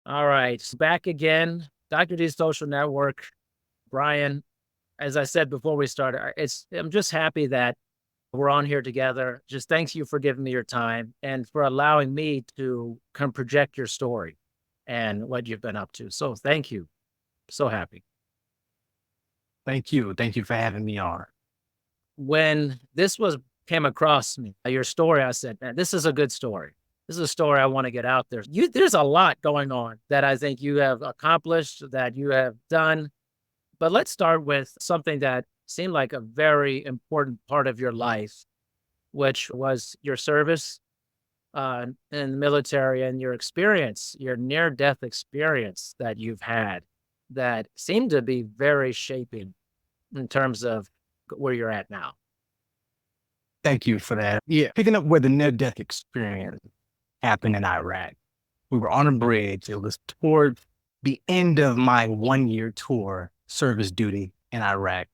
All right, back again. Dr. D's Social Network. Brian, as I said before we started, I'm just happy that we're on here together. Just thanks you for giving me your time and for allowing me to come project your story and what you've been up to. So thank you. So happy. Thank you. Thank you for having me on. When this was came across me, your story, I said, man, this is a good story. This is a story I want to get out there. There's a lot going on that I think you have accomplished, that you have done. But let's start with something that seemed like a very important part of your life, which was your service in the military and your experience, your near-death experience that you've had that seemed to be very shaping in terms of where you're at now. Thank you for that. Yeah, picking up where the near-death experience happened in Iraq. We were on a bridge. It was toward the end of my 1-year tour service duty in Iraq.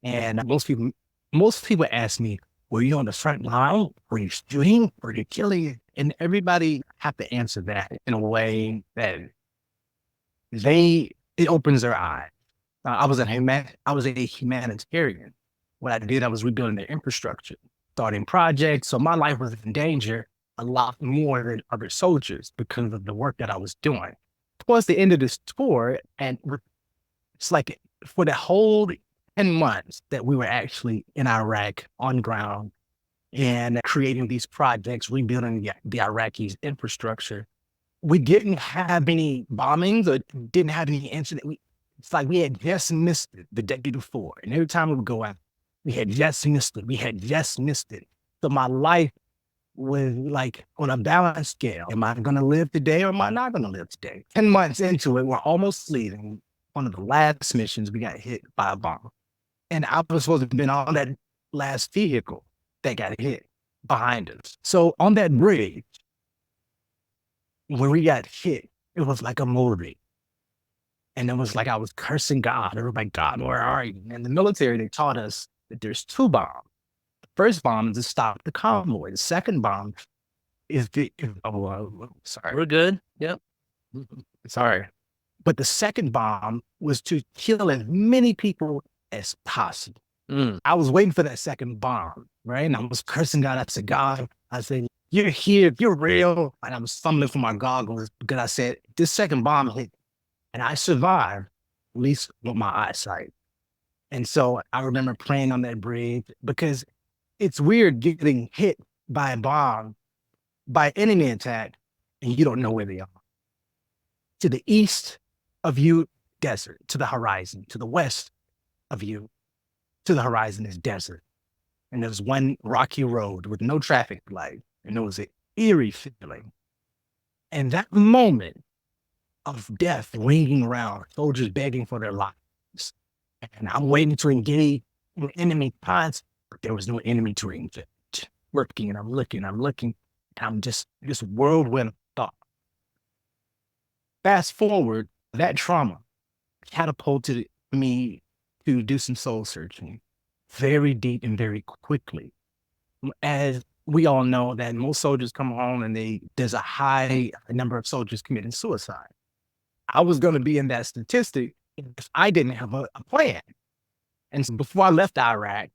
And most people ask me, were you on the front line? Were you shooting? Were you killing? And everybody have to answer that in a way that it opens their eyes. I was a humanitarian. What I did, I was rebuilding the infrastructure, starting projects. So my life was in danger a lot more than other soldiers because of the work that I was doing. Towards the end of this tour, and it's like for the whole 10 months that we were actually in Iraq on ground and creating these projects, rebuilding the Iraqis' infrastructure, we didn't have any bombings or didn't have any incidents. It's like we had just missed it the day before. And every time we would go out, we had just missed it. We had just missed it. So my life was like on a balance scale. Am I going to live today or am I not going to live today? 10 months into it, we're almost leaving. One of the last missions, we got hit by a bomb. And I was supposed to have been on that last vehicle that got hit behind us. So on that bridge, when we got hit, it was like a movie. And it was like I was cursing God. I was like, God, where are you? And in the military, they taught us that there's two bombs. The first bomb is to stop the convoy. The second bomb is sorry. We're good. Yep. Sorry. But the second bomb was to kill as many people as possible. I was waiting for that second bomb, right? And I was cursing God. I said, God, I said, you're here, you're real. And I was fumbling for my goggles because I said, this second bomb hit and I survived, at least with my eyesight. And so I remember praying on that bridge because it's weird getting hit by a bomb, by enemy attack, and you don't know where they are. To the east of you, desert. To the horizon. To the west of you, to the horizon is desert. And there's one rocky road with no traffic light. And it was an eerie feeling. And that moment of death ringing around, soldiers begging for their lives. And I'm waiting to engage in enemy pods, but there was no enemy to engage. Working and I'm looking, and I'm just this whirlwind of thought. Fast forward, that trauma catapulted me to do some soul searching very deep and very quickly. As we all know that most soldiers come home and there's a high number of soldiers committing suicide. I was going to be in that statistic if I didn't have a plan. And so before I left Iraq,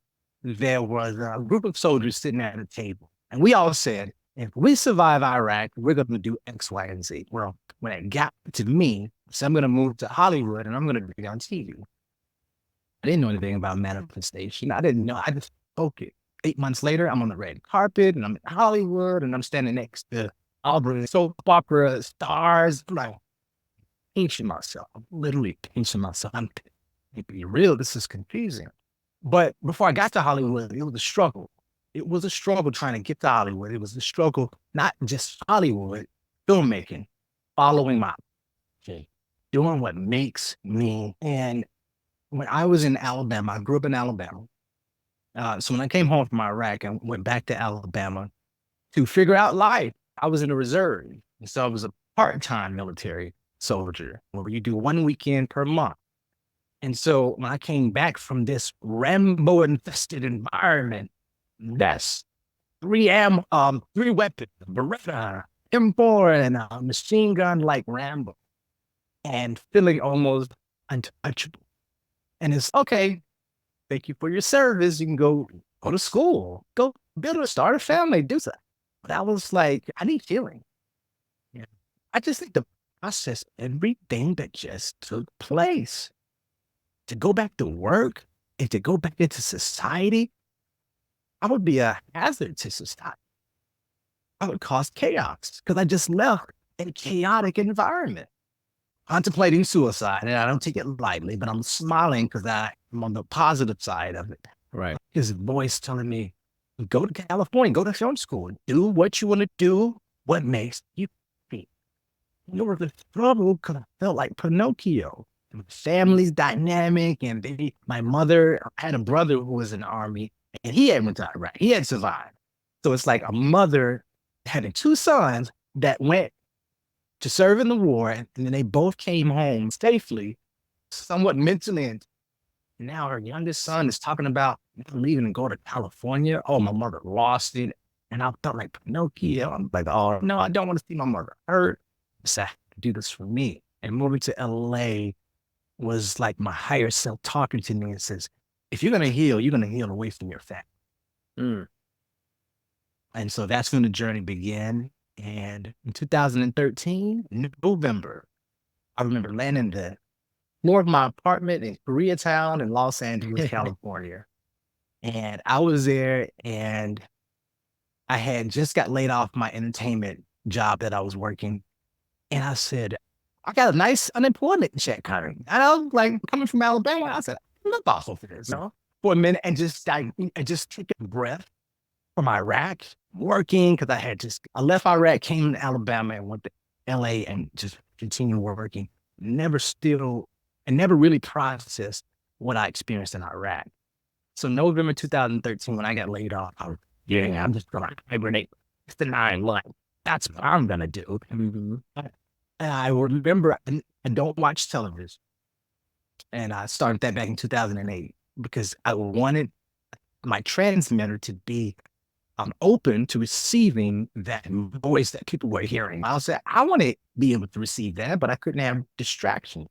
there was a group of soldiers sitting at a table. And we all said, if we survive Iraq, we're going to do X, Y, and Z. Well, when it got to me, so I'm going to move to Hollywood and I'm going to be on TV. I didn't know anything about manifestation. I didn't know. I just spoke it. 8 months later, I'm on the red carpet and I'm in Hollywood and I'm standing next to Aubrey soap opera stars. I'm like, pinching myself. I'm literally pinching myself. I'm be real. This is confusing. But before I got to Hollywood, it was a struggle. It was a struggle trying to get to Hollywood. It was a struggle, not just Hollywood, filmmaking, following my doing what makes me. And when I was in Alabama, I grew up in Alabama. So when I came home from Iraq and went back to Alabama to figure out life, I was in the reserve. And so I was a part-time military soldier where you do 1 weekend per month. And so when I came back from this Rambo-infested environment, that's three weapons, Beretta, M4, and a machine gun like Rambo. and feeling almost untouchable. And it's okay. Thank you for your service. You can go to school, go start a family, do something. But I was like, I need healing. Yeah. I just need to process everything that just took place. To go back to work and to go back into society, I would be a hazard to society. I would cause chaos because I just left in a chaotic environment. Contemplating suicide, and I don't take it lightly, but I'm smiling because I'm on the positive side of it. Right. His voice telling me, go to California, go to film school, do what you want to do, what makes you happy. You were the struggle because I felt like Pinocchio. My family's dynamic, and my mother had a brother who was in the army, and he had went to Iraq. He had survived. So it's like a mother having two sons that went to serve in the war, and then they both came home safely, somewhat mentally. And now her youngest son is talking about leaving and go to California. Oh, my mother lost it. And I felt like Pinocchio. I'm like, oh, no, I don't want to see my mother hurt. So I have to do this for me. And moving to LA was like my higher self talking to me and says, if you're going to heal, you're going to heal away from your family. Mm. And so that's when the journey began. And in 2013, November, I remember landing the floor of my apartment in Koreatown in Los Angeles, California. And I was there, and I had just got laid off my entertainment job that I was working. And I said, I got a nice unemployment check coming. And I was like, coming from Alabama, I said, I'm not possible for this. No? For a minute, and just take a breath from Iraq, working, because I left Iraq, came to Alabama, and went to LA and just continued working. Never really processed what I experienced in Iraq. So November 2013, when I got laid off, I'm just going to hibernate. It's the 9 life. That's what I'm going to do. Mm-hmm. And I remember I don't watch television. And I started that back in 2008 because I wanted my transmitter to be open to receiving that voice that people were hearing. I said, I want to be able to receive that, but I couldn't have distraction.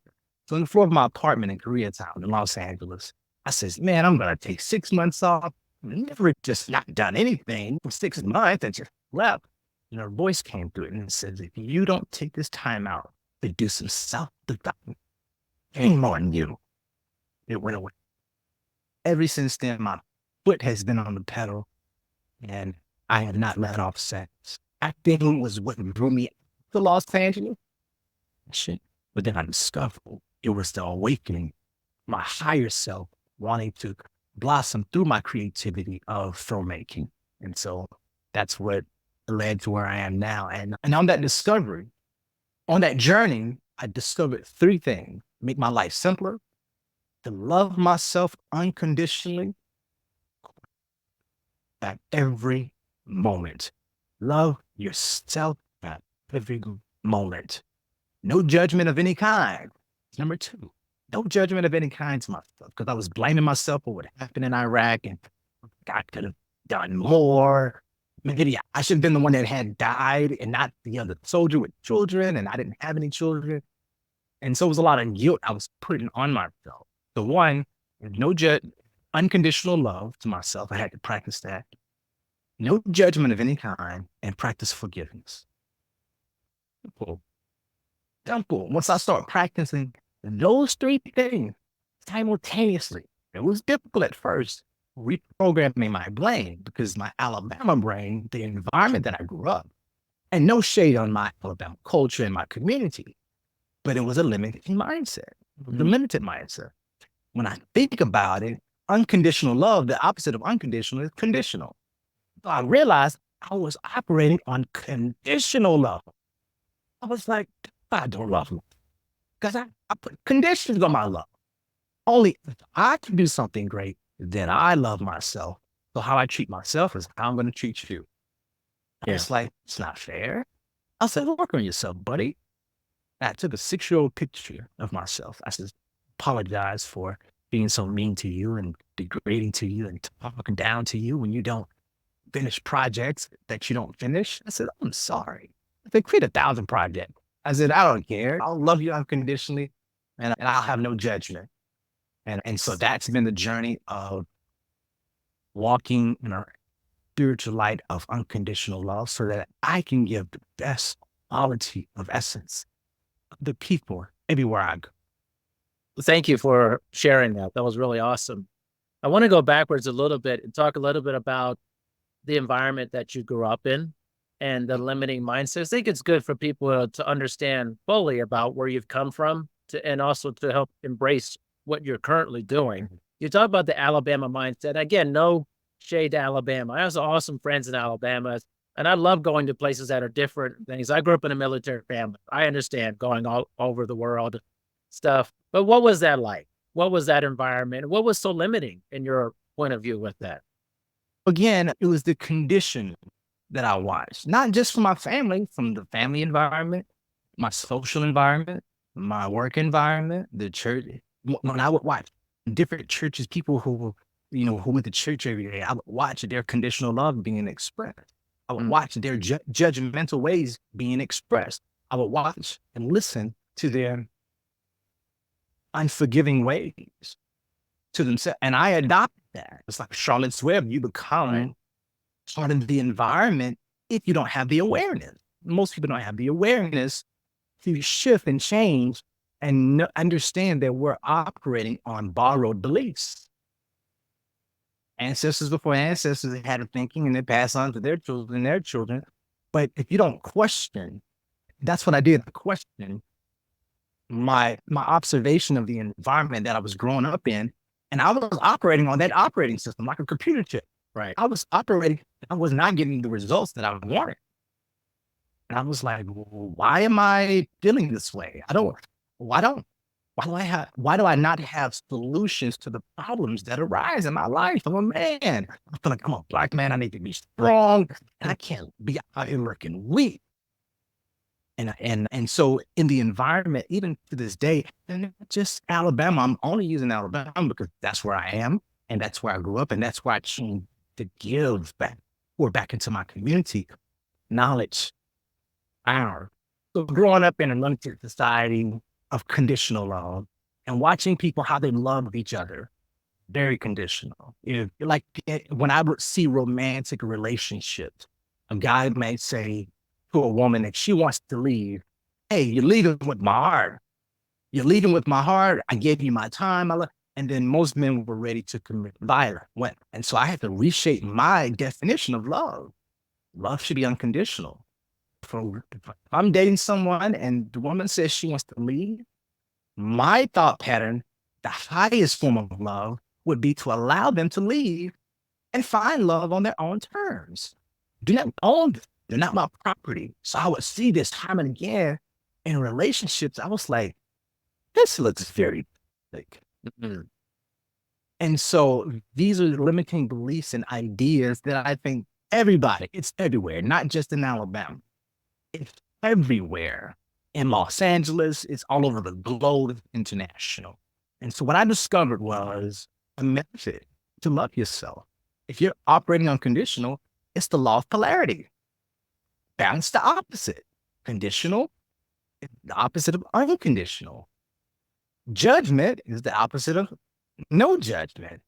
So on the floor of my apartment in Koreatown in Los Angeles, I says, man, I'm going to take 6 months off. Never just not done anything for 6 months and just left. And her voice came through it and it says, if you don't take this time out to do some self-development, shame on you. It went away. Ever since then, my foot has been on the pedal, and I have not let off since. Acting was what drew me to Los Angeles. Shit. But then I discovered it was the awakening, my higher self wanting to blossom through my creativity of filmmaking. And so that's what led to where I am now. And on that discovery, on that journey, I discovered 3 things: make my life simpler, to love myself unconditionally at every moment. Love yourself at every moment. No judgment of any kind. Number 2, no judgment of any kind to myself, because I was blaming myself for what happened in Iraq and I could have done more. Maybe I should have been the one that had died and not the other soldier with children, and I didn't have any children. And so it was a lot of guilt I was putting on myself. The one, no unconditional love to myself. I had to practice that. No judgment of any kind, and practice forgiveness. Simple. Once I start practicing those 3 things simultaneously, it was difficult at first, reprogramming my brain, because my Alabama brain, the environment that I grew up, and no shade on my Alabama culture and my community, but it was a limiting mindset, the limited mindset. When I think about it, unconditional love, the opposite of unconditional is conditional. So I realized I was operating on conditional love. I was like, I don't love me, because I put conditions on my love. Only if I can do something great, then I love myself. So how I treat myself is how I'm going to treat you. Yeah. It's like, it's not fair. I said, work on yourself, buddy. I took a 6-year-old picture of myself. I said, apologize for being so mean to you and degrading to you and talking down to you when you don't finish projects that you don't finish. I said, I'm sorry. I said, create 1,000 projects. I said, I don't care. I'll love you unconditionally and I'll have no judgment. And so that's been the journey of walking in a spiritual light of unconditional love so that I can give the best quality of essence of the people everywhere I go. Thank you for sharing that. That was really awesome. I want to go backwards a little bit and talk a little bit about the environment that you grew up in and the limiting mindsets. I think it's good for people to understand fully about where you've come from and also to help embrace what you're currently doing. You talk about the Alabama mindset. Again, no shade to Alabama. I have some awesome friends in Alabama, and I love going to places that are different things. I grew up in a military family. I understand going all over the world stuff. But what was that like? What was that environment? What was so limiting in your point of view with that? Again, it was the condition that I watched, not just from my family, from the family environment, my social environment, my work environment, the church. When I would watch different churches, people who, who went to church every day, I would watch their conditional love being expressed. I would watch their judgmental ways being expressed. I would watch and listen to their unforgiving ways to themselves. And I adopted that. It's like Charlotte's Web. You become part of the environment if you don't have the awareness. Most people don't have the awareness to shift and change and understand that we're operating on borrowed beliefs. Ancestors before ancestors had a thinking and they pass on to their children and their children. But if you don't question, that's what I did. I questioned my observation of the environment that I was growing up in. And I was operating on that operating system like a computer chip. Right. I was not getting the results that I wanted. And I was like, why am I feeling this way? Why do I not have solutions to the problems that arise in my life? I'm a man. I feel like I'm a Black man. I need to be strong and I can't be out here working weak. And so in the environment, even to this day, and not just Alabama, I'm only using Alabama because that's where I am and that's where I grew up and that's where I choose to give back into my community knowledge, power. So growing up in a limited society of conditional love and watching people how they love each other, very conditional. Like when I would see romantic relationships, a guy may say to a woman that she wants to leave, hey, you're leaving with my heart. You're leaving with my heart. I gave you my time. And then most men were ready to commit violence. And so I had to reshape my definition of love. Love should be unconditional. If I'm dating someone and the woman says she wants to leave, my thought pattern, the highest form of love would be to allow them to leave and find love on their own terms. Do not own them. They're not my property. So I would see this time and again in relationships. I was like, this looks very like. And so these are the limiting beliefs and ideas that I think it's everywhere, not just in Alabama. It's everywhere. In Los Angeles, it's all over the globe, international. And so what I discovered was a method to love yourself. If you're operating unconditional, it's the law of polarity. Balance the opposite. Conditional is the opposite of unconditional. Judgment is the opposite of no judgment.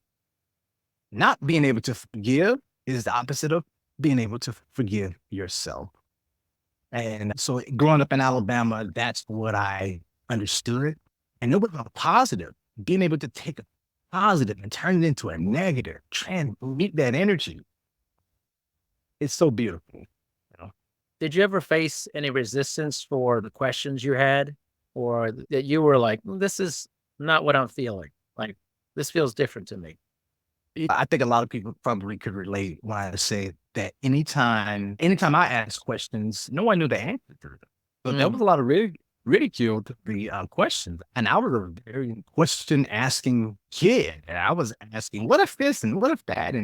Not being able to forgive is the opposite of being able to forgive yourself. And so growing up in Alabama, that's what I understood. And it was a positive, being able to take a positive and turn it into a negative, transmute that energy. It's so beautiful. Did you ever face any resistance for the questions you had, or that you were like, this is not what I'm feeling? Like, this feels different to me. I think a lot of people probably could relate when I say that anytime I asked questions, no one knew the answer to them. So there was a lot of ridicule to the questions. And I was a very question asking kid. And I was asking, what if this and what if that?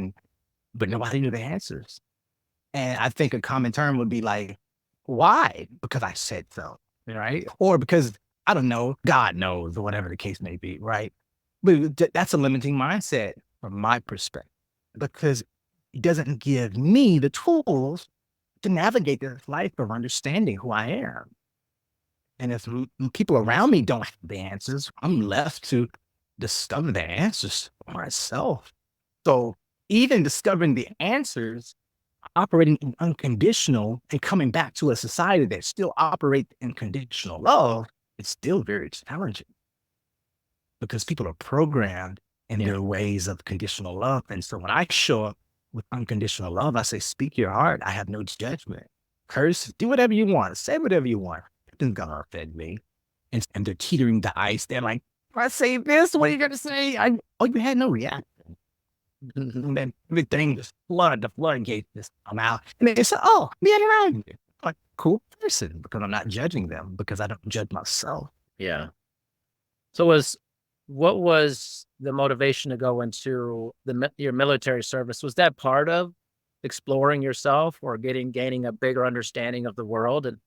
But nobody knew the answers. And I think a common term would be like, why? Because I said so, right? Or because, I don't know, God knows, or whatever the case may be, right? But that's a limiting mindset from my perspective, because it doesn't give me the tools to navigate this life of understanding who I am. And if people around me don't have the answers, I'm left to discover the answers for myself. So even discovering the answers, operating in unconditional and coming back to a society that still operates in conditional love, it's still very challenging because people are programmed in their ways of conditional love. And so when I show up with unconditional love, I say, speak your heart. I have no judgment. Curse, do whatever you want, say whatever you want. Nothing's gonna offend me. And they're teetering the ice. They're like, if I say this, what are you gonna say? You had no reaction. And then everything just the floodgates just come out. And they say, oh, being around you. Like, cool person, because I'm not judging them, because I don't judge myself. Yeah. So what was the motivation to go into your military service? Was that part of exploring yourself or gaining a bigger understanding of the world and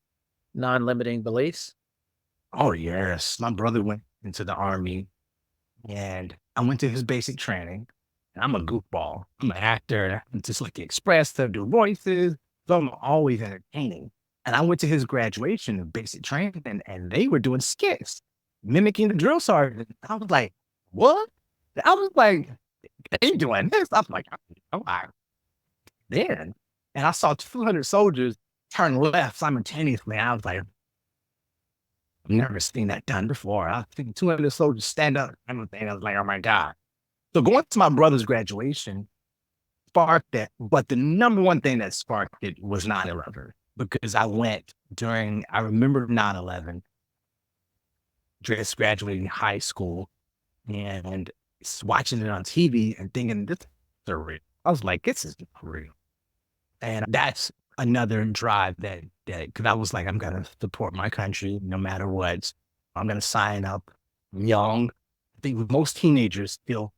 non-limiting beliefs? Oh, yes. My brother went into the army and I went to his basic training. And I'm a goofball. I'm an actor. I'm just like expressive, do voices. So I'm always entertaining. And I went to his graduation of basic training and they were doing skits, mimicking the drill sergeant. I was like, what? I was like, they doing this? I'm like, oh, then. And I saw 200 soldiers turn left simultaneously. I was like, I've never seen that done before. I think 200 soldiers stand up. I was like, oh my God. So going to my brother's graduation sparked that. But the number one thing that sparked it was 9/11, because I remember 9/11, just graduating high school and watching it on TV and thinking, this is real. I was like, this is real. And that's another drive that because I was like, I'm going to support my country no matter what. I'm going to sign up young. I think most teenagers feel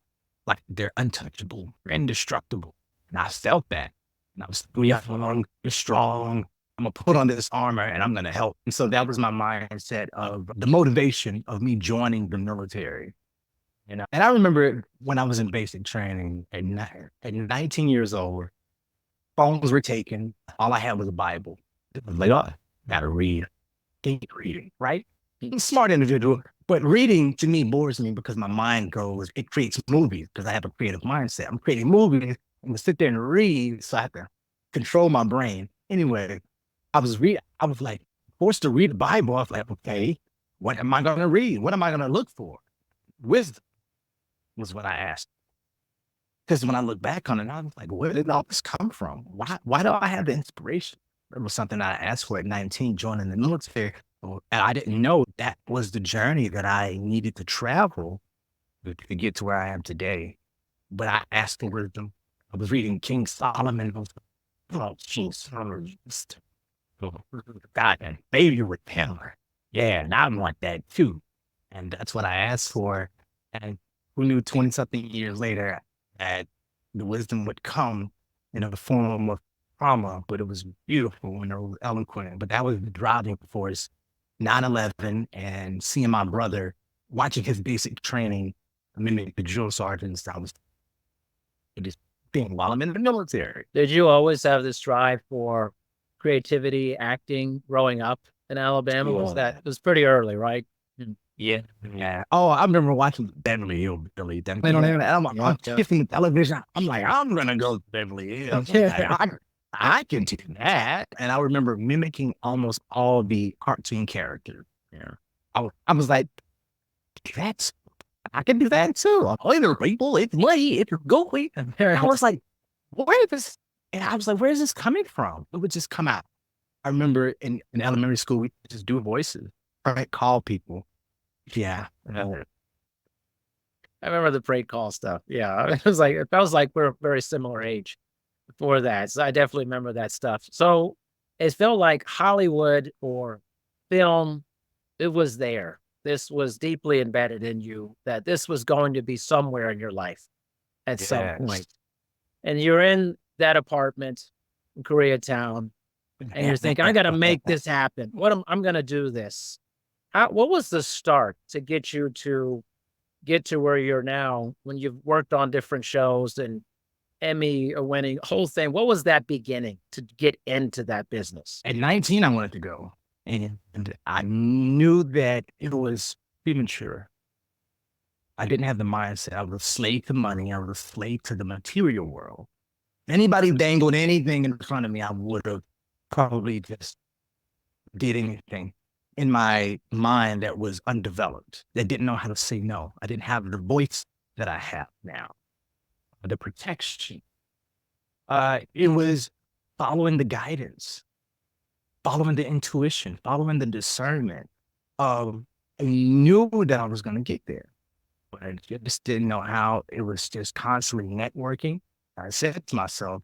like they're untouchable, they're indestructible. And I felt that. And I was young, you're strong. I'm going to put on this armor and I'm going to help. And so that was my mindset of the motivation of me joining the military. And I remember when I was in basic training at 19 years old, phones were taken. All I had was a Bible. I was like, oh, gotta read. Keep reading, right? I'm a smart individual. But reading to me bores me because my mind it creates movies because I have a creative mindset. I'm creating movies. I'm gonna sit there and read so I have to control my brain. Anyway, I was like forced to read the Bible. I was like, okay, what am I gonna read? What am I gonna look for? Wisdom was what I asked. Because when I look back on it, I was like, where did all this come from? Why do I have the inspiration? It was something I asked for at 19, joining the military. And I didn't know that was the journey that I needed to travel to get to where I am today. But I asked for wisdom. I was reading King Solomon. I was like, oh, King Solomon. God, and baby with power. Yeah, and I want that too. And that's what I asked for. And who knew 20 something years later that the wisdom would come in the form of trauma, but it was beautiful and it was eloquent. But that was the driving force. 9/11 and seeing my brother, watching his basic training, mimic the drill sergeants. I was just being while I'm in the military. Did you always have this drive for creativity, acting, growing up in Alabama? It was pretty early, right? Yeah. Yeah. Oh, I remember watching Beverly Hills, Billy. I'm kissing the television. I'm like, I'm gonna go to Beverly Hills. I can do that. And I remember mimicking almost all the cartoon characters. Yeah. I was like, I can do that too. Oh, there people, it's late, it's going. And I was like, where is this? And I was like, where is this coming from? It would just come out. I remember in elementary school, we just do voices, right? Call people. Yeah. I remember the prank call stuff. Yeah. It felt like we're a very similar age before that. So I definitely remember that stuff. So it felt like Hollywood or film, it was there. This was deeply embedded in you that this was going to be somewhere in your life at some point. And you're in that apartment in Koreatown and you're thinking, I got to make this happen. I'm going to do this. What was the start to get you to get to where you're now when you've worked on different shows and Emmy winning whole thing? What was that beginning to get into that business? At 19, I wanted to go. And I knew that it was premature. I didn't have the mindset. I was a slave to money. I was a slave to the material world. Anybody dangled anything in front of me, I would have probably just did anything in my mind that was undeveloped, that didn't know how to say no. I didn't have the voice that I have now, the protection. It was following the guidance, following the intuition, following the discernment of, I knew that I was going to get there, but I just didn't know how. It was just constantly networking. I said to myself,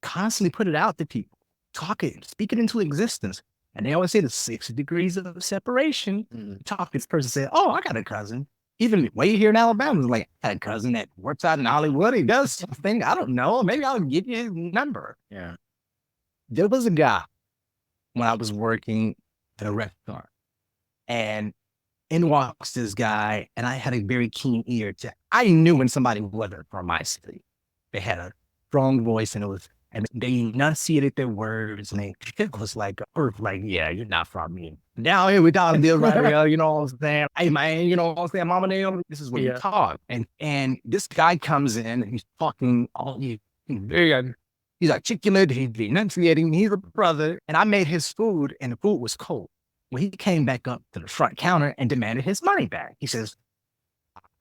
constantly put it out to people, talk it, speak it into existence. And they always say the 60 degrees of separation. Talk, this person said, oh, I got a cousin. Even way here in Alabama, like, I had a cousin that works out in Hollywood. He does something. I don't know. Maybe I'll give you his number. Yeah. There was a guy when I was working at a restaurant, and in walks this guy, and I had a very keen ear to, I knew when somebody wasn't from my city. They had a strong voice, and they enunciated their words, and it was like, yeah, you're not from me. Now here we talk, deal right here, you know what I'm saying? Hey man, you know what I'm saying, Mama Nail, this is what you talk. And this guy comes in, and he's talking he's articulate, he's enunciating, he's a brother. And I made his food, and the food was cold. Well, he came back up to the front counter and demanded his money back. He says,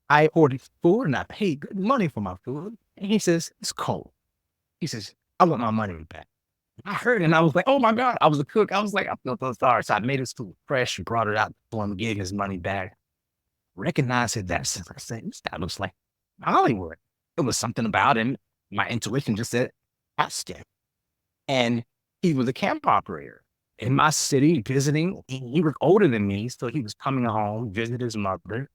I ordered food and I paid good money for my food. And he says, it's cold. He says, I want my money back. I heard it and I was like, oh my God, I was a cook. I was like, I feel so sorry. So I made his food fresh and brought it out for him, gave his money back. Recognized it that since I said, this guy looks like Hollywood. It was something about him. My intuition just said, ask him. And he was a camp operator in my city visiting. He was older than me, so he was coming home, visit his mother.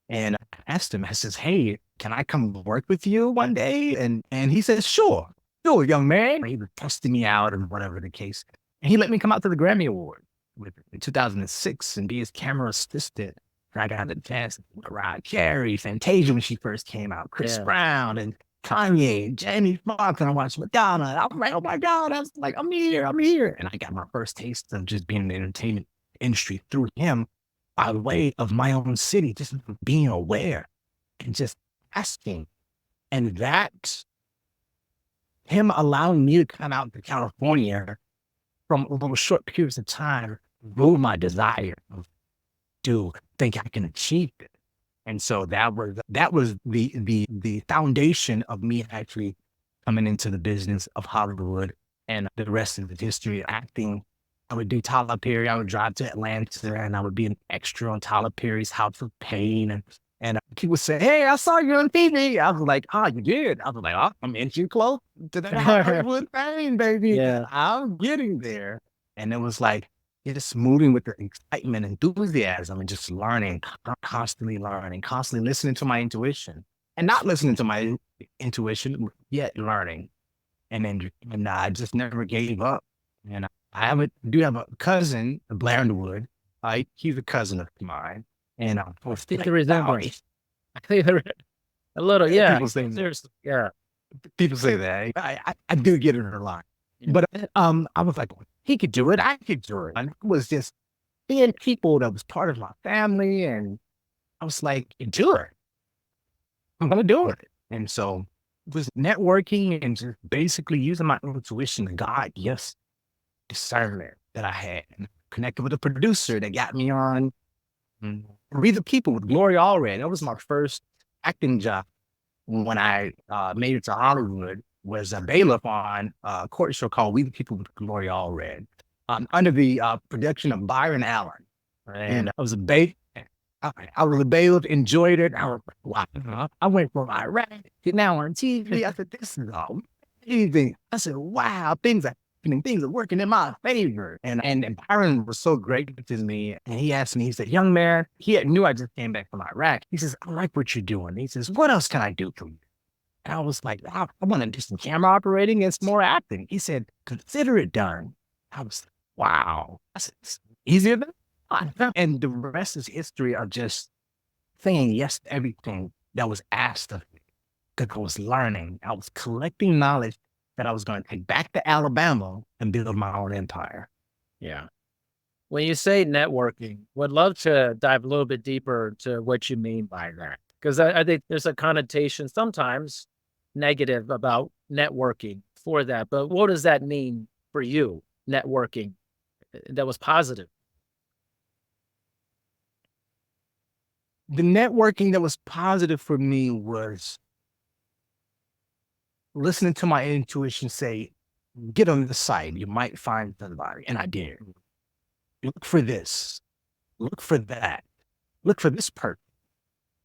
And I asked him, I says, hey, can I come work with you one day? And he says, sure, young man. He was testing me out and whatever the case. And he let me come out to the Grammy Award in 2006 and be his camera assistant. And I got the chance to ride Carrie, Fantasia when she first came out, Chris Brown, and Kanye, Jamie Foxx, and I watched Madonna. And I was like, oh my God, I was like, I'm here. And I got my first taste of just being in the entertainment industry through him by way of my own city, just being aware and just asking. And that, him allowing me to come out to California from over short periods of time, grew my desire to think I can achieve it. And so that was the foundation of me actually coming into the business of Hollywood, and the rest of the history. Acting, I would do Tyler Perry. I would drive to Atlanta and I would be an extra on Tyler Perry's House of Pain. And people would say, hey, I saw you on TV. I was like, oh, you did? I was like, oh, I'm inching close to that Hollywood fame, baby. Yeah. I'm getting there. And it was like, just moving with the excitement, enthusiasm, and just learning, constantly listening to my intuition, and not listening to my intuition, yet learning. And I just never gave up. And do have a cousin, Blair Underwood. He's a cousin of mine. And I think the resemblance. A little, yeah. People say, seriously, yeah. People say that. I do get it a lot. But I was like, he could do it. I could do it. And it was just being people that was part of my family. And I was like, do it. I'm going to do it. And so it was networking and just basically using my intuition to guide, discernment that I had. And connected with a producer that got me on Read the People with Gloria Allred. That was my first acting job when I made it to Hollywood. Was a bailiff on a court show called We the People with Gloria Allred, under the production of Byron Allen. And I was a bailiff. I was a bailiff, enjoyed it. I was like, wow. I went from Iraq to now on TV. I said, this is amazing. I said, wow, things are happening. Things are working in my favor. And Byron was so great to me. And he asked me, he said, young man, he knew I just came back from Iraq. He says, I like what you're doing. He says, what else can I do for you? And I was like, I want to do some camera operating and some more acting. He said, consider it done. I was like, wow. I said, it's easier than that. And the rest is history of just saying yes to everything that was asked of me. Because I was learning. I was collecting knowledge that I was going to take back to Alabama and build my own empire. Yeah. When you say networking, would love to dive a little bit deeper into what you mean by that. Because I think there's a connotation sometimes negative about networking for that. But what does that mean for you, networking, that was positive? The networking that was positive for me was listening to my intuition say, get on the site, you might find somebody. And I did. Look for this, look for that, look for this person,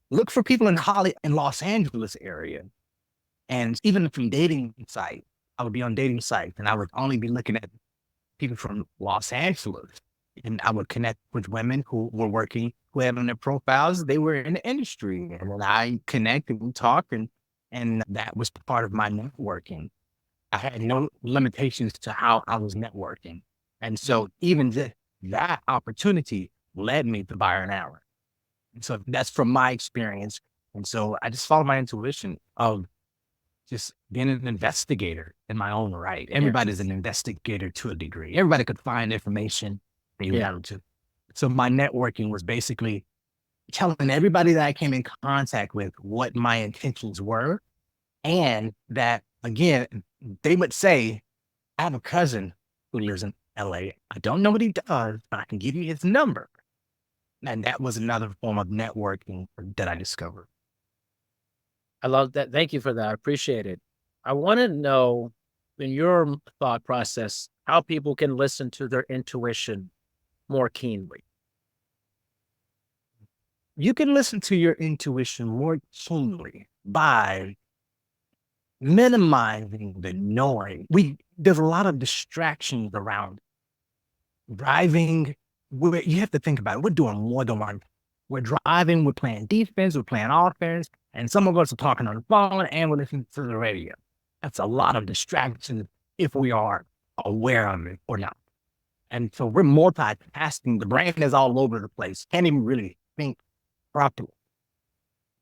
look for people in Los Angeles area. And even from dating sites, I would be on dating sites and I would only be looking at people from Los Angeles. And I would connect with women who were working, who had on their profiles, they were in the industry. And when I connected, we talked, and that was part of my networking. I had no limitations to how I was networking. And so even that opportunity led me to Byron Allen. And so that's from my experience. And so I just followed my intuition of just being an investigator in my own right. Everybody's an investigator to a degree. Everybody could find information they wanted to. So my networking was basically telling everybody that I came in contact with what my intentions were. And that, again, they would say, I have a cousin who lives in LA. I don't know what he does, but I can give you his number. And that was another form of networking that I discovered. I love that. Thank you for that. I appreciate it. I want to know, in your thought process, how people can listen to their intuition more keenly. You can listen to your intuition more keenly by minimizing the noise. There's a lot of distractions around driving. You have to think about it. We're doing more than one. We're driving, we're playing defense, we're playing offense, and some of us are talking on the phone and we're listening to the radio. That's a lot of distractions if we are aware of it or not. And so we're multitasking. The brain is all over the place. Can't even really think properly.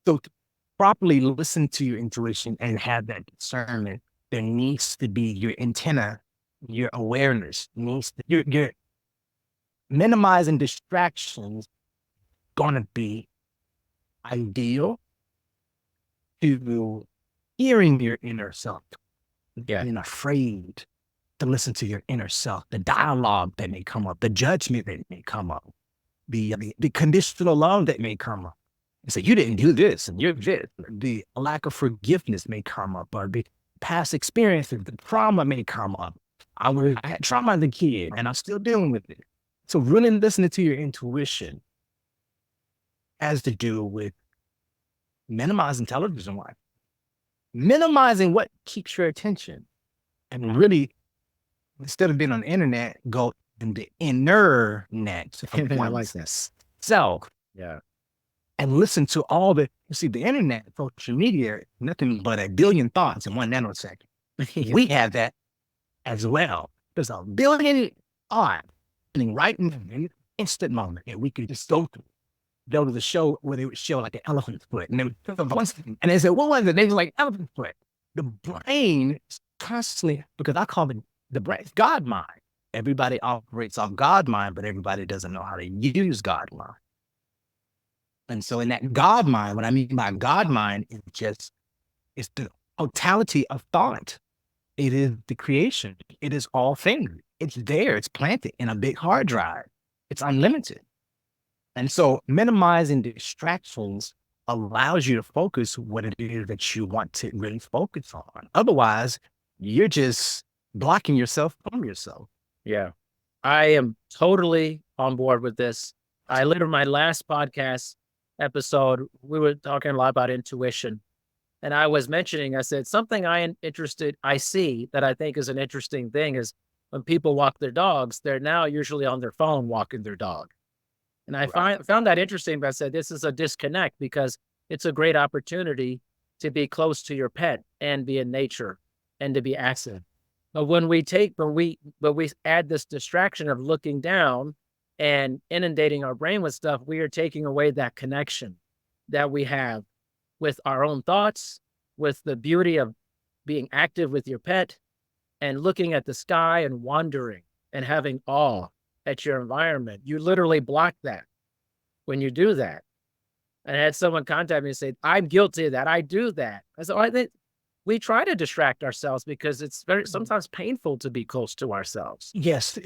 So to properly listen to your intuition and have that discernment, there needs to be your antenna, your awareness needs to, your minimizing distractions gonna be ideal to hearing your inner self. Being afraid to listen to your inner self, the dialogue that may come up, the judgment that may come up, the conditional love that may come up. And say, you didn't do this and you're this. The lack of forgiveness may come up, or the past experiences, the trauma may come up. I had trauma as a kid and I'm still dealing with it. So really listening to your intuition has to do with minimizing television watching, minimizing what keeps your attention, and really, instead of being on the internet, go in the inner net. I like this. Self. Yeah. And listen to all the internet, social media, nothing but a billion thoughts in 1 nanosecond. We have that as well. There's a billion thoughts right in an instant moment that we could just go through. There was a show where they would show like an elephant's foot. And they said, what was it? They were like, elephant's foot. The brain is constantly, because I call it the brain, it's God mind. Everybody operates off God mind, but everybody doesn't know how to use God mind. And so in that God mind, what I mean by God mind is it's the totality of thought. It is the creation. It is all things. It's there. It's planted in a big hard drive. It's unlimited. And so minimizing distractions allows you to focus what it is that you want to really focus on. Otherwise, you're just blocking yourself from yourself. Yeah. I am totally on board with this. I literally, my last podcast episode, we were talking a lot about intuition. And I was mentioning, I said, something I see that I think is an interesting thing is when people walk their dogs, they're now usually on their phone walking their dog. And I found that interesting, but I said, this is a disconnect because it's a great opportunity to be close to your pet and be in nature and to be active. But when we add this distraction of looking down and inundating our brain with stuff, we are taking away that connection that we have with our own thoughts, with the beauty of being active with your pet and looking at the sky and wandering and having awe at your environment. You literally block that when you do that. And I had someone contact me and say, I'm guilty of that. I do that. I said, I think we try to distract ourselves because it's very sometimes painful to be close to ourselves. Yes.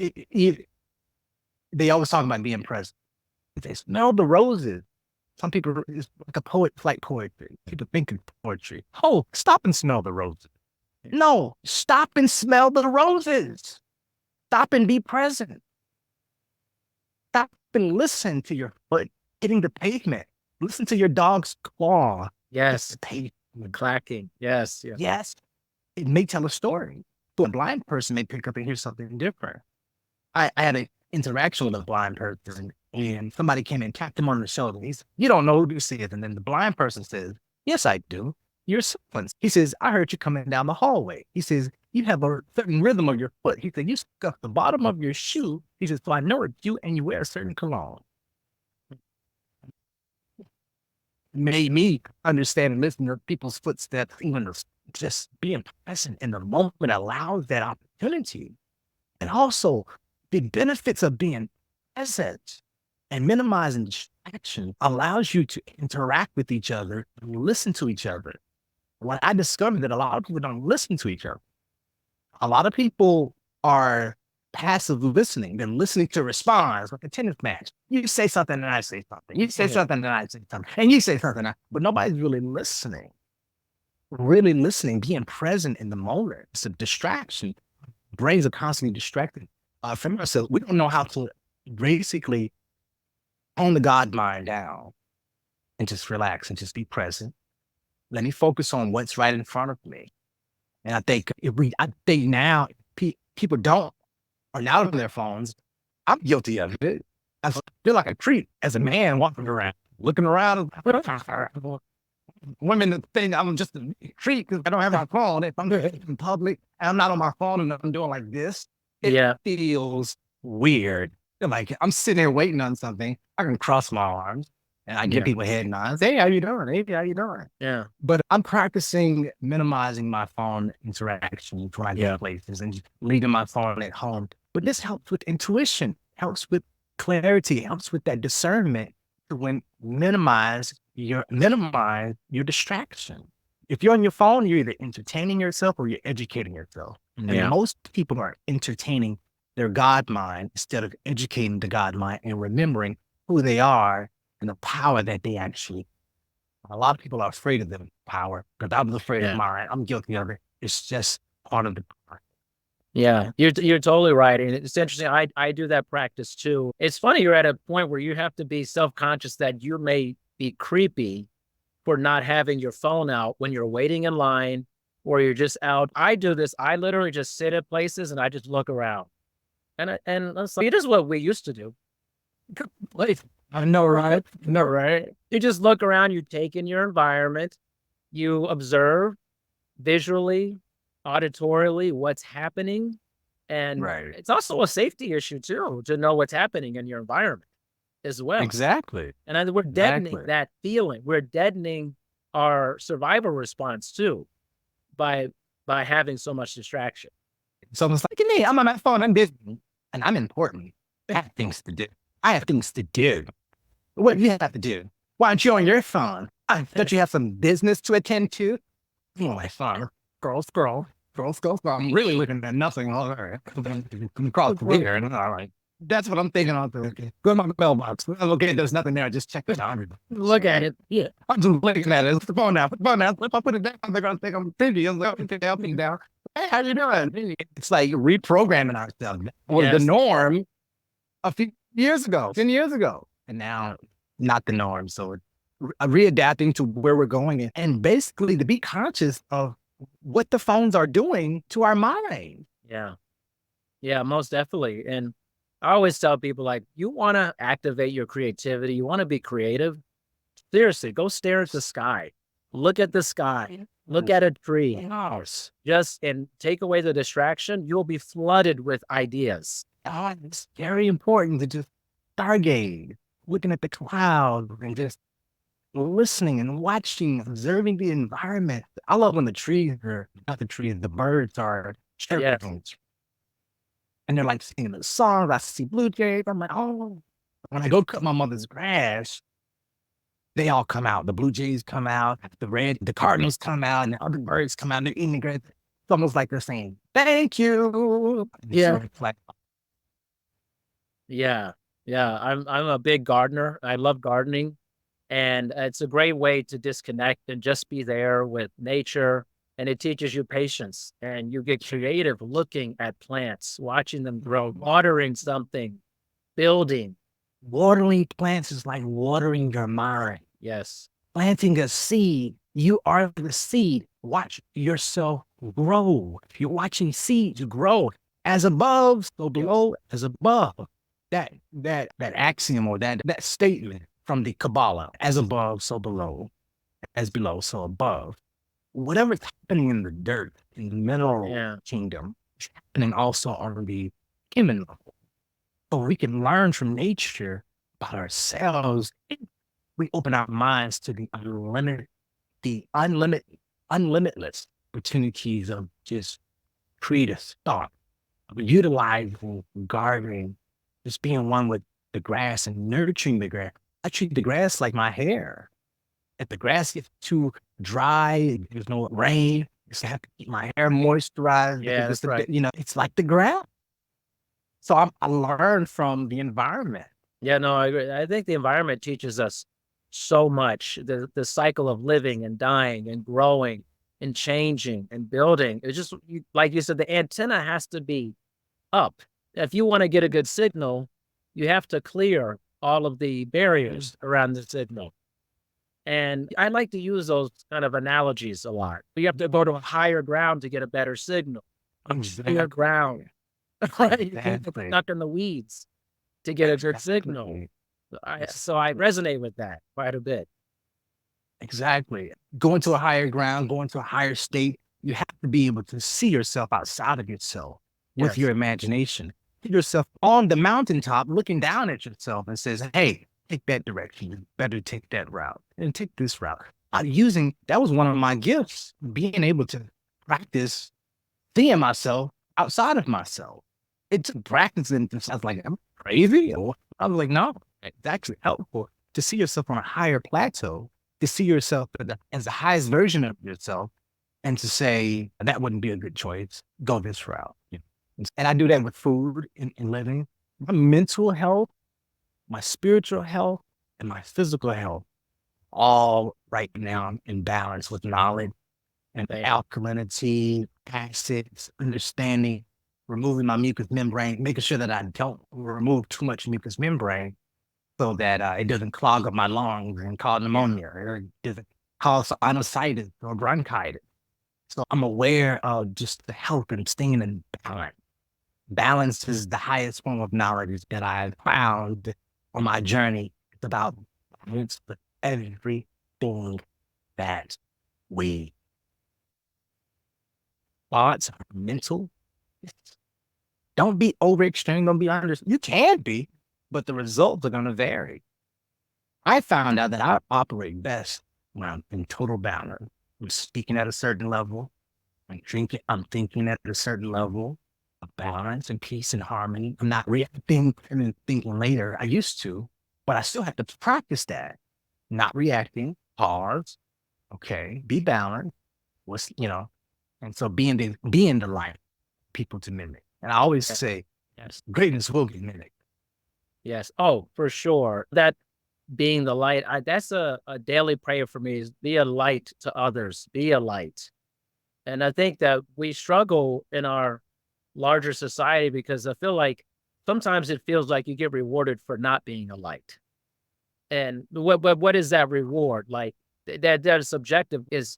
They always talk about being present. They smell the roses. Some people, it's like a poet, like poetry. People think it's poetry. Oh, stop and smell the roses. No, stop and smell the roses. Stop and be present. Stop and listen to your foot hitting the pavement. Listen to your dog's claw. Yes. The clacking. Yes. Yes. Yes. It may tell a story. So a blind person may pick up and hear something different. I had an interaction with a blind person, and somebody came and tapped him on the shoulder. He said, "You don't know who this is." And then the blind person says, "Yes, I do. You're someone." He says, "I heard you coming down the hallway." He says, "You have a certain rhythm of your foot." He said, "You scuff the bottom of your shoe." He says, "So I know it's you, and you wear a certain cologne." Made me understand and listen to people's footsteps, even just being present in the moment allows that opportunity. And also, the benefits of being present and minimizing distraction allows you to interact with each other and listen to each other. What I discovered that a lot of people don't listen to each other. A lot of people are passive listening. They're listening to response, like a tennis match. You say something and I say something. You say something and I say something. And you say something, but nobody's really listening. Really listening, being present in the moment. It's a distraction. Brains are constantly distracted from ourselves. We don't know how to basically tone the God mind down and just relax and just be present. Let me focus on what's right in front of me. And I think now people are now on their phones. I'm guilty of it. I feel like a creep as a man walking around, looking around. Women think I'm just a creep because I don't have my phone. If I'm in public and I'm not on my phone and I'm doing like this, it feels weird. Like I'm sitting there waiting on something. I can cross my arms and I give people head nods. Hey, how you doing? Hey, how you doing? Yeah. But I'm practicing minimizing my phone interaction when I go places and just leaving my phone at home. But this helps with intuition, helps with clarity, helps with that discernment to minimize your distraction. If you're on your phone, you're either entertaining yourself or you're educating yourself. And most people are entertaining their God mind instead of educating the God mind and remembering who they are and the power that they actually. A lot of people are afraid of the power because I was afraid of mine. I'm guilty of it. It's just part of the power. Yeah, you're totally right. And it's interesting. I do that practice too. It's funny. You're at a point where you have to be self-conscious that you may be creepy for not having your phone out when you're waiting in line or you're just out. I do this. I literally just sit at places and I just look around. And it's like, it is what we used to do. I know, right? You just look around, you take in your environment, you observe visually, auditorily what's happening. And it's also a safety issue too, to know what's happening in your environment as well. Exactly. And we're deadening that feeling. We're deadening our survival response too by having so much distraction. So it's like, me, I'm on my phone, I'm busy, and I'm important. I have things to do. What do you have to do? Why aren't you on your phone? Don't you have some business to attend to? Oh, my phone. Scroll. I'm really looking at nothing all right. Across the here, and all right. That's what I'm thinking. Go to my mailbox. Okay, there's nothing there. Just check it out. Look at it. Yeah. I'm just looking at it. It's the phone now. If I put it down, they're going to think I'm busy. I'm like, take that thing down. Hey, how you doing? It's like reprogramming ourselves. Was the norm a few years ago, 10 years ago. And now, not the norm. So readapting to where we're going and basically to be conscious of what the phones are doing to our mind. Yeah, most definitely. And I always tell people, like, you want to activate your creativity. You want to be creative. Seriously, go stare at the sky. Look at the sky. Look at a tree. And take away the distraction. You'll be flooded with ideas. It's very important to just stargaze, looking at the clouds and just listening and watching, observing the environment. I love when the birds are chirping. And and they're like singing the songs. I see blue jays. I'm like, oh. When I go cut my mother's grass, they all come out. The blue jays come out, the cardinals come out, and the other birds come out. And they're eating the grass. It's almost like they're saying, "Thank you." Yeah. So it's like, Yeah. Yeah. I'm a big gardener. I love gardening. And it's a great way to disconnect and just be there with nature. And it teaches you patience and you get creative looking at plants, watching them grow, watering something, building. watering plants is like watering your mind. Yes. Planting a seed, you are the seed. Watch yourself grow. You're watching seeds grow. As above, so below, as above. That axiom or that statement from the Kabbalah, as above, so below, as below, so above. Whatever's happening in the dirt, in the mineral kingdom, is happening also on the human level. So we can learn from nature about ourselves. We open our minds to the unlimitless opportunities of just creative thought, of utilizing gardening, just being one with the grass and nurturing the grass. I treat the grass like my hair. If the grass gets too dry, there's no rain, I just have to keep my hair moisturized. Yeah, Because that's right. it's like the grass. So I learned from the environment. Yeah, no, I agree. I think the environment teaches us so much. The cycle of living and dying and growing and changing and building. It's just like you said, the antenna has to be up. If you want to get a good signal, you have to clear all of the barriers around the signal. And I like to use those kind of analogies a lot. You have to go to a higher ground to get a better signal. Higher ground, right? You can't get stuck in the weeds to get a good signal. So I resonate with that quite a bit. Exactly. Going to a higher ground, going to a higher state, you have to be able to see yourself outside of yourself with your imagination. See yourself on the mountaintop looking down at yourself and says, hey, take that direction. You better take that route and take this route. That was one of my gifts, being able to practice seeing myself outside of myself. It took practice, and I was like, I'm crazy. I was like, no, it's actually helpful to see yourself on a higher plateau, to see yourself as the highest version of yourself, and to say that wouldn't be a good choice. Go this route. And I do that with food and living. My mental health, my spiritual health, and my physical health, all right now in balance with knowledge and alkalinity, acids, understanding, removing my mucous membrane, making sure that I don't remove too much mucous membrane so that it doesn't clog up my lungs and cause pneumonia or it doesn't cause sinusitis or bronchitis. So I'm aware of just the health and staying in balance. Balance is the highest form of knowledge that I've found on my journey. It's about balance with everything that we thoughts are mental. Don't be over extreme. Don't be under. You can be, but the results are going to vary. I found out that I operate best when I'm in total balance. I'm speaking at a certain level. I'm thinking at a certain level of balance and peace and harmony. I'm not reacting and then thinking later. I used to, but I still have to practice that. Not reacting, pause. Okay, be balanced. And so being the light, people to mimic. And I always say, greatness will be mimicked. Yes. Oh, for sure. That being the light, that's a daily prayer for me is be a light to others, be a light. And I think that we struggle in our larger society because I feel like sometimes it feels like you get rewarded for not being a light. And what is that reward? Like that is subjective. Is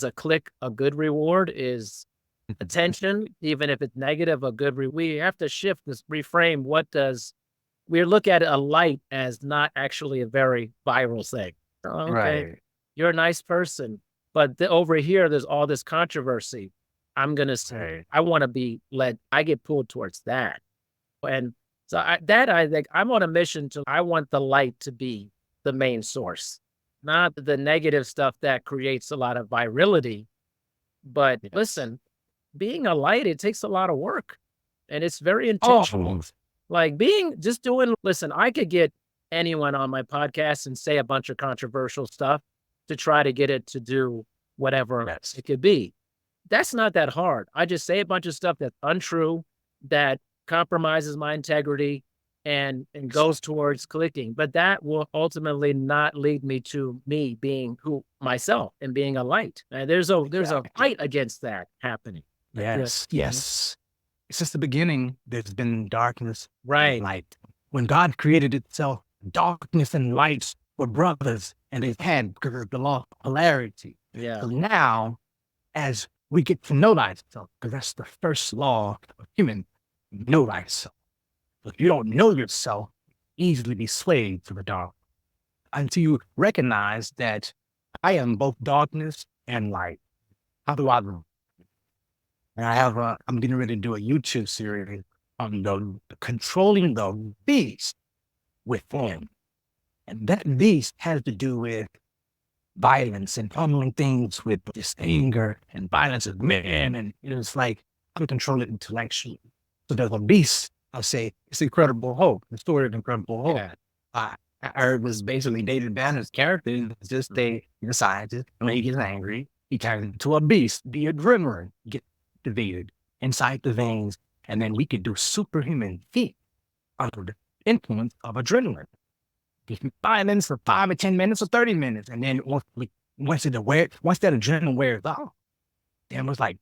a click a good reward? Is attention, even if it's negative, a good reward? We have to shift this, reframe. We look at a light as not actually a very viral thing. Okay, Right. you're a nice person, but over here, there's all this controversy. I'm gonna say, I want to be led. I get pulled towards that, and so I think I'm on a mission I want the light to be the main source, not the negative stuff that creates a lot of virality. But listen, being a light, it takes a lot of work. And it's very intentional. Oh, Like listen, I could get anyone on my podcast and say a bunch of controversial stuff to try to get it to do whatever yes. it could be. That's not that hard. I just say a bunch of stuff that's untrue, that compromises my integrity and goes towards clicking. But that will ultimately not lead me to me being who myself and being a light. And there's a fight against that happening. Yes. Yes. Since the beginning, there's been darkness and Right. light. When God created itself, darkness and light were brothers, and they had the law of polarity. Yeah. So now, as we get to know thyself, because that's the first law of human, know thyself. If you don't know yourself, easily be swayed to the dark until you recognize that I am both darkness and light. How do I know? And I'm getting ready to do a YouTube series on the controlling the beast within. And that beast has to do with violence and pummeling things with this anger and violence of men. And it's like, I'm controlling it intellectually. So there's a beast. I'll say it's Incredible Hope, the story of Incredible Hope. Yeah. I heard was basically David Banner's character. It's just he's a scientist. When he gets angry, he turns into a beast, the adrenaline get activated inside the veins. And then we could do superhuman feat under the influence of adrenaline. Violence for 5 or 10 minutes or 30 minutes. And then once that adrenaline wears off, then it was like,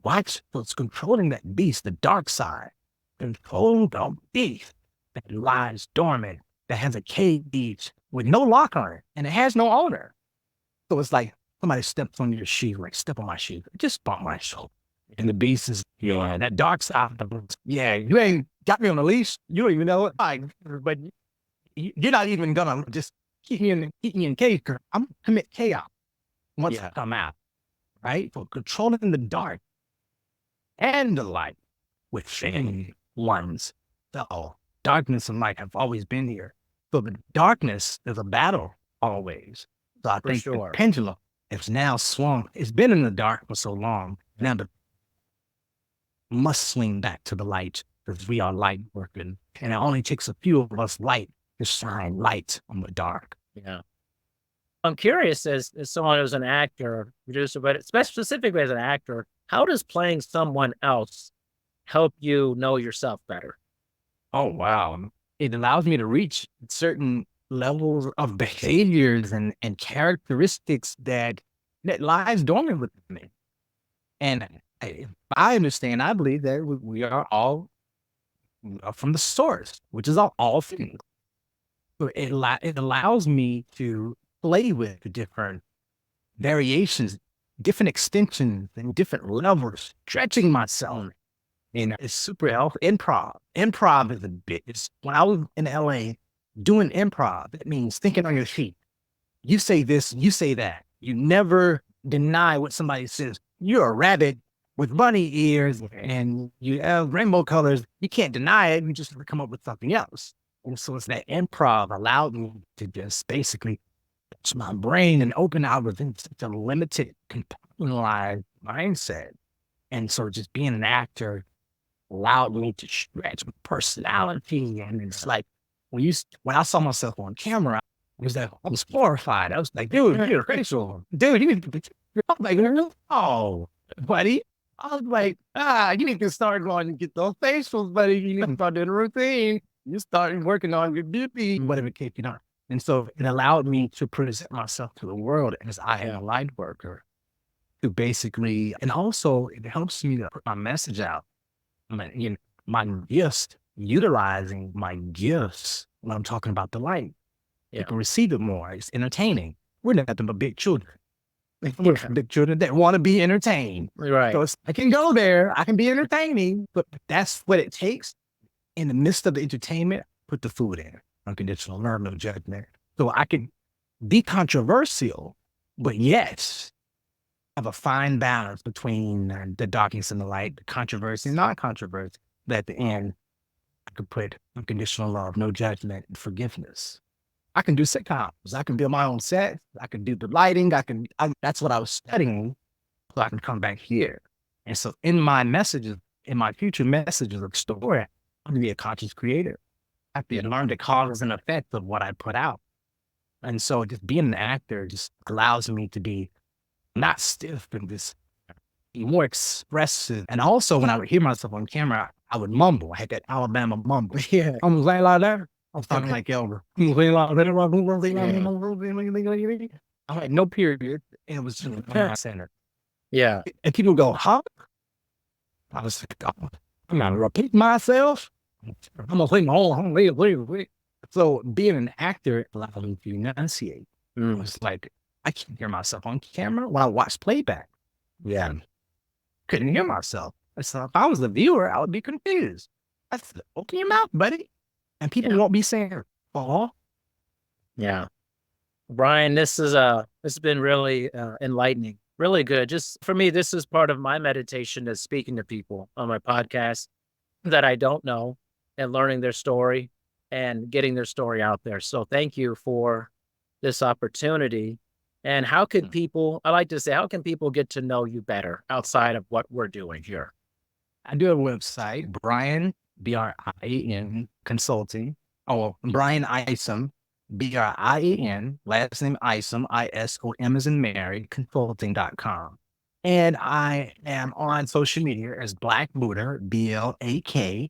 watch what's controlling that beast, the dark side. Control the beast that lies dormant, that has a cage with no lock on it, and it has no owner. So it's like somebody steps on your shoe, like step on my shoe, just bump my shoulder. And the beast is, that dark side. Yeah, you ain't got me on a leash. You don't even know it. But you're not even gonna just keep me in cage. I'm gonna commit chaos once I come out, right? For controlling the dark and the light within ones. So darkness and light have always been here. So the darkness is a battle always. So I think the pendulum is now swung. It's been in the dark for so long. Now the must swing back to the light because we are light working. And it only takes a few of us light to shine light on the dark. Yeah. I'm curious as someone who's an actor, producer, but specifically as an actor, how does playing someone else help you know yourself better? Oh, wow. It allows me to reach certain levels of behaviors and characteristics that lies dormant within me. And I understand, I believe that we are all from the source, which is all things. So it allows me to play with the different variations, different extensions, and different levels, stretching myself. It's super helpful. Improv is it's when I was in LA doing improv, that means thinking on your feet. You say this, you say that. You never deny what somebody says. You're a rabbit with bunny ears and you have rainbow colors. You can't deny it. You just come up with something else. And so it's that improv allowed me to just basically touch my brain and open out within such a limited, compartmentalized mindset. And so just being an actor allowed me to stretch my personality. And it's like, when I saw myself on camera, it was like, I was horrified. I was like, dude, you're facial. Dude, you're like, oh, buddy. I was like, you need to start going and get those facials, buddy. You need to start doing a routine. You started working on your beauty, whatever the case, And so it allowed me to present myself to the world as I am a light worker. To basically, and also it helps me to put my message out. My gifts, utilizing my gifts when I'm talking about the light. You can receive it more. It's entertaining. We're nothing but big children. We're big children that want to be entertained. Right. So I can go there. I can be entertaining, but that's what it takes. In the midst of the entertainment, put the food in. Unconditional, learn no judgment. So I can be controversial, but yes, have a fine balance between the darkness and the light, the controversy and non-controversy. But at the end, I could put unconditional love, no judgment, and forgiveness. I can do sitcoms. I can build my own set. I can do the lighting. That's what I was studying so I can come back here. And so in my messages, in my future messages of story, I'm gonna be a conscious creator. I have to learn the cause and effect of what I put out. And so just being an actor just allows me to be not stiff and just be more expressive. And also when I would hear myself on camera, I would mumble. I had that Alabama mumble. Yeah. I'm saying like that. I'm talking like Elmer. I'm like, no period. And it was just my center. Yeah. And people go, huh? I was like, oh, I'm not repeat myself. I'm gonna play my own. Wait. So being an actor allowed me to enunciate. It was like I can't hear myself on camera when I watch playback. Yeah. Couldn't hear myself. So if I was the viewer, I would be confused. I said, open your mouth, buddy. And people won't be saying, oh. Yeah. Brian, this has been really enlightening, really good. Just for me, this is part of my meditation is speaking to people on my podcast that I don't know and learning their story and getting their story out there. So thank you for this opportunity. And how could people, I like to say, how can people get to know you better outside of what we're doing here? I do have a website, Brian, Brian Consulting. Oh, Brian Isom, Brian, last name Isom, Isom as in Mary, consulting.com. And I am on social media as Black Buddha, BLAK,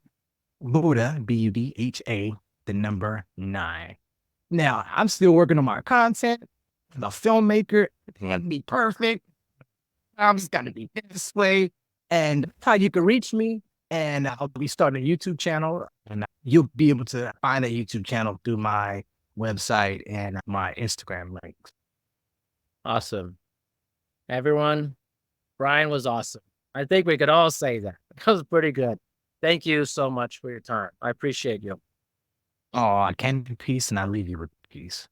Buddha, BUDHA, the number 9. Now, I'm still working on my content. I'm a filmmaker. It can't be perfect. I'm just going to be this way. And how you can reach me. And I'll be starting a YouTube channel. And you'll be able to find that YouTube channel through my website and my Instagram links. Awesome. Everyone, Brian was awesome. I think we could all say that. That was pretty good. Thank you so much for your time. I appreciate you. Oh, I can do peace and I leave you with peace.